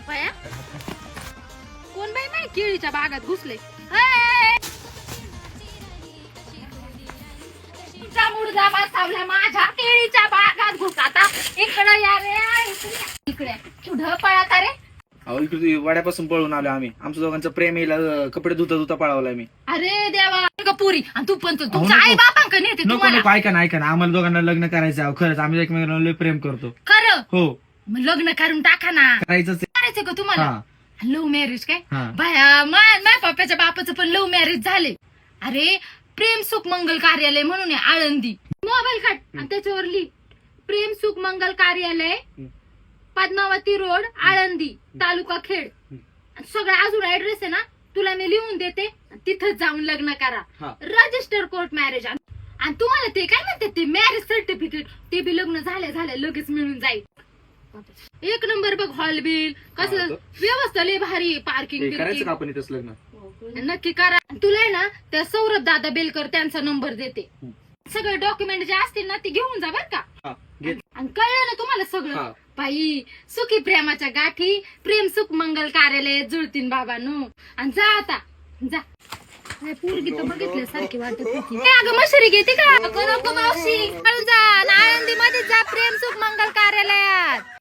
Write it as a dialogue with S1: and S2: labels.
S1: बाया कोण बाई माय केळीच्या बागात घुसले मुडदा बसवला माझ्या केळीच्या बागात घुसाता इकडे या रे इकडे कुठं पळाता रे
S2: अहो इकडे वाड्यापासून पळून आलो आम्ही. आमच्या दोघांचं प्रेम येईल कपडे धुता पळावलाय मी.
S1: अरे देवा पुरी आणि तू पण तुमच्या आई बापांकडे नेते
S2: नको
S1: तुम्हाला
S2: नको ऐका ना आम्हाला दोघांना लग्न करायचं आहे. खरंच आम्ही एकमेकांना लय प्रेम करतो.
S1: खरं
S2: हो
S1: मग लग्न करून टाका ना.
S2: करायचंच आहे.
S1: करायचं का तुम्हाला
S2: हा.
S1: लव्ह मॅरेज काय
S2: हा.
S1: बाया माझ्या पप्पाच्या बापाचं पण लव्ह मॅरेज झाले. अरे प्रेम सुख मंगल कार्यालय म्हणून आहे आळंदी. मोबाईल काढ आणि त्याच्यावर लिह प्रेम सुख मंगल कार्यालय पद्मावती रोड आळंदी तालुका खेड. सगळा अजून ऍड्रेस आहे ना तुला मी लिहून देते तिथं जाऊन लग्न करा.
S2: हा.
S1: Register court marriage. आणि तुम्हाला ते काय म्हणते ते मॅरेज सर्टिफिकेट ते बी लग्न झाल्या लगेच मिळून जाईल. एक नंबर बघ हॉल बिल कसं
S2: हा, तो.
S1: व्यवस्था लय भारी पार्किंग
S2: करायचं का आपण इथंच लग्न.
S1: नक्की करा. तुला आहे ना त्या सौरभ दादा बेलकर त्यांचा नंबर देते. सगळे डॉक्युमेंट जे असतील ना ते घेऊन जा बर का.
S2: हा, घे.
S1: आणि कळलं ना तुम्हाला सगळं.
S2: हा.
S1: बाई सुखी प्रेमाच्या गाठी प्रेम सुख मंगल कार्यालय जुळतीन बाबांनो. आणि जा आता जा. पोरगी तर बघितल्यासारखी वाटत होती. अगं मशरी घेते का नको मावशी हळू जा आळंदी मध्ये जा प्रेम सुख मंगल कार्यालयात.